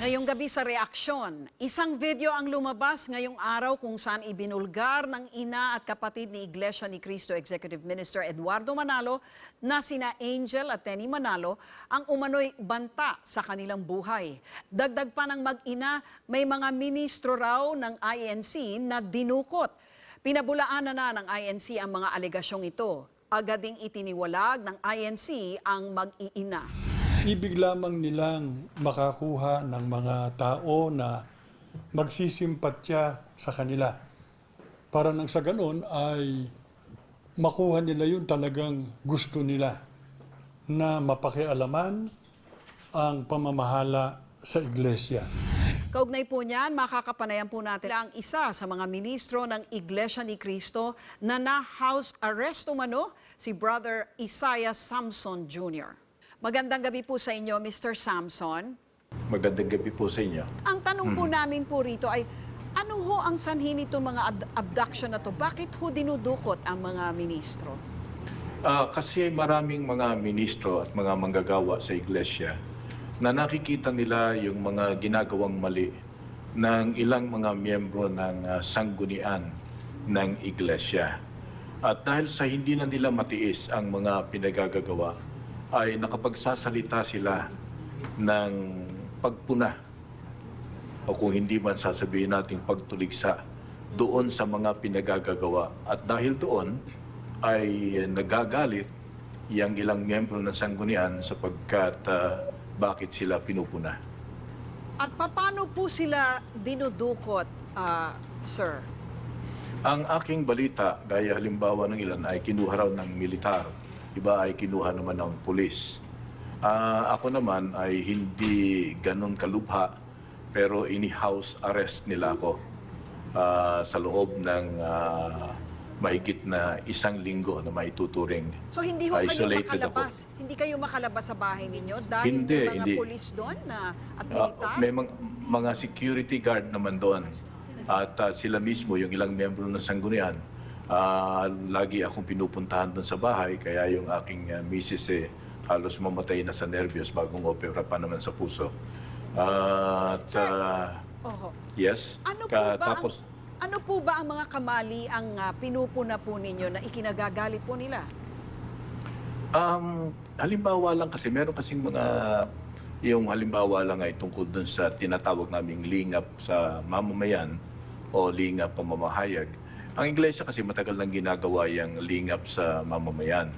Ngayong gabi sa reaksyon, isang video ang lumabas ngayong araw kung saan ibinulgar ng ina at kapatid ni Iglesia ni Cristo Executive Minister Eduardo Manalo na sina Angel at Tenny Manalo ang umano'y banta sa kanilang buhay. Dagdag pa ng mag-ina, may mga ministro raw ng INC na dinukot. Pinabulaanan na ng INC ang mga alegasyong ito. Agad ding itiniwalag ng INC ang mag-iina. Ibig lamang nilang makakuha ng mga tao na magsisimpatya sa kanila. Para nang sa ganon ay makuha nila yung talagang gusto nila na mapakialaman ang pamamahala sa iglesia. Kaugnay po niyan, makakapanayan po natin ang isa sa mga ministro ng Iglesia ni Cristo na na-house arrest umano, si Brother Isaiah Samson Jr. Magandang gabi po sa inyo, Mr. Samson. Magandang gabi po sa inyo. Ang tanong po namin po rito ay, ano ho ang sanhi nito mga abduction na to? Bakit ho dinudukot ang mga ministro? Kasi maraming mga ministro at mga manggagawa sa iglesia na nakikita nila yung mga ginagawang mali ng ilang mga miyembro ng sanggunian ng iglesia. At dahil sa hindi na nila matiis ang mga pinagagagawa, ay nakapagsasalita sila ng pagpuna o kung hindi man sasabihin natin pagtuligsa doon sa mga pinagagagawa. At dahil doon ay nagagalit yung ilang miyembro ng sanggunian sapagkat bakit sila pinupuna. At paano po sila dinudukot, sir? Ang aking balita, gaya halimbawa ng ilan, ay kinuha raw ng militar. Iba ay kinuha naman ng pulis. Ako naman ay hindi ganun kalubha, pero ini-house arrest nila ako sa loob ng mahigit na 1 linggo na maituturing So hindi ho kayo isolated makalabas? ako. Hindi kayo makalabas sa bahay ninyo dahil Hindi, may mga hindi. pulis doon at militar? May mga security guard naman doon. At sila mismo, yung ilang miyembro ng sanggunian, lagi akong pinupuntahan doon sa bahay, kaya yung aking misis halos mamatay na sa nervyos bagong opera pa naman sa puso. Yes. Ano po ba ang mga kamali ang pinupuna po ninyo na ikinagagalit po nila? Halimbawa lang kasi, meron kasing mga, yung halimbawa lang ay tungkol doon sa tinatawag naming lingap sa mamamayan o lingap pamamahayag. Ang iglesia kasi matagal nang ginagawa yung lingap sa mamamayan.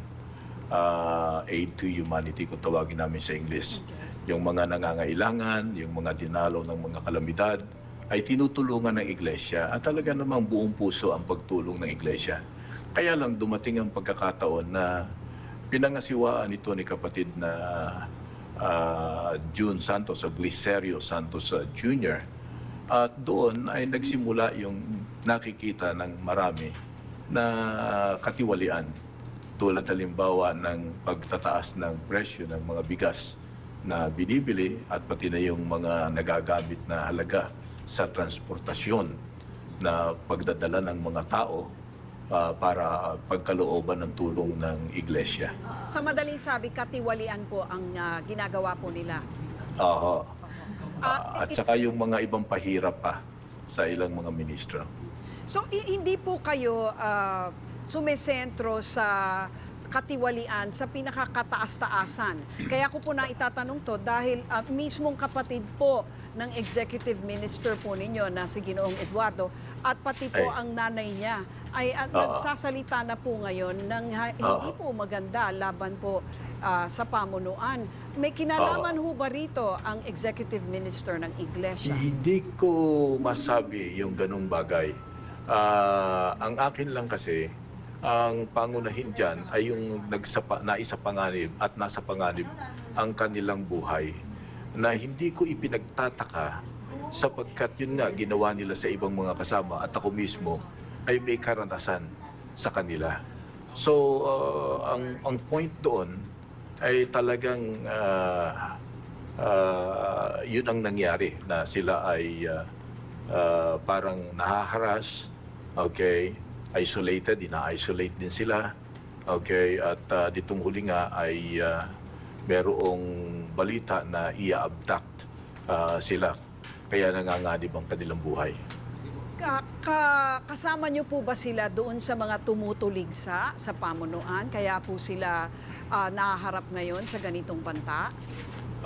Aid to humanity kung tawagin namin sa English. Yung mga nangangailangan, yung mga dinalaw ng mga kalamidad, ay tinutulungan ng iglesia at talaga namang buong puso ang pagtulong ng iglesia. Kaya lang dumating ang pagkakataon na pinangasiwaan ito ni kapatid na June Santos o Glicerio Santos Jr. At doon ay nagsimula yung nakikita ng marami na katiwalian. Tulad halimbawa ng pagtataas ng presyo ng mga bigas na binibili at pati na yung mga nagagamit na halaga sa transportasyon na pagdadala ng mga tao para pagkalooban ng tulong ng iglesia. Sa madaling sabi, katiwalian po ang ginagawa po nila. At saka yung mga ibang pahirap pa sa ilang mga ministro. So hindi po kayo sumesentro sa katiwalian sa pinakakataas-taasan. Kaya ko po na itatanong to dahil mismong kapatid po ng executive minister po ninyo na si Ginoong Eduardo at pati po ang nanay niya ay nagsasalita na po ngayon ng hindi po maganda laban po sa pamunuan. May kinalaman ho ba rito ang executive minister ng iglesia? Hindi ko masabi yung ganung bagay. Ang akin lang kasi, ang pangunahin dyan ay yung naisapanganib at nasa panganib ang kanilang buhay na hindi ko ipinagtataka sapagkat yun nga ginawa nila sa ibang mga kasama at ako mismo ay may karanasan sa kanila. So, ang point doon ay talagang yun ang nangyari na sila ay parang nahaharas, okay, isolated, ina-isolate din sila, okay, at ditong huli nga ay merong balita na i-abduct sila. Kaya nanganganib ang kanilang buhay. Kasama niyo po ba sila doon sa mga tumutuligsa sa pamunuan? Kaya po sila nahaharap ngayon sa ganitong banta?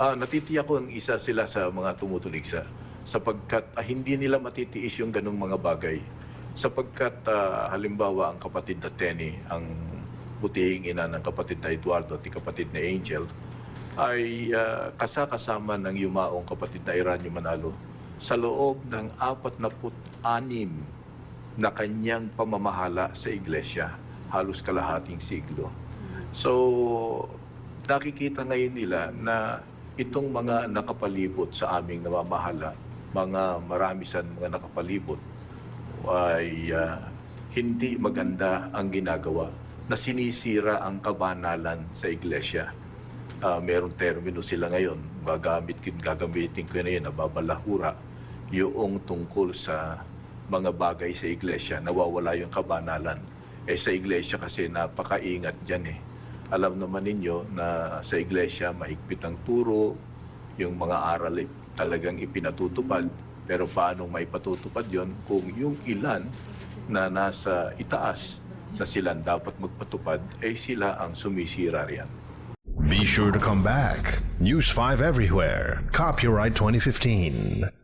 Natitiyak ko ang isa sila sa mga tumutuligsa sapagkat hindi nila matitiis yung ganung mga bagay. Sapagkat halimbawa ang kapatid na Tenny, ang butihing ina ng kapatid na Eduardo at kapatid na Angel, ay kasama ng yumaong kapatid na Iranyo Manalo sa loob ng 46 na kanyang pamamahala sa iglesia, halos kalahating siglo. So, nakikita ngayon nila na itong mga nakapalibot sa aming namamahala, marami sa mga nakapalibot, ay hindi maganda ang ginagawa na sinisira ang kabanalan sa iglesia. Merong termino sila ngayon, gagamitin ko na yun, nababalahura, yung tungkol sa mga bagay sa iglesia, nawawala yung kabanalan. Sa iglesia kasi napakaingat dyan eh. Alam naman ninyo na sa iglesia mahigpit ang turo, yung mga aral talagang ipinatutupad. Pero paano may patutupad yon kung yung ilan na nasa itaas na sila dapat magpatupad, sila ang sumisira riyan. Be sure to come back. News 5 everywhere. Copyright 2015.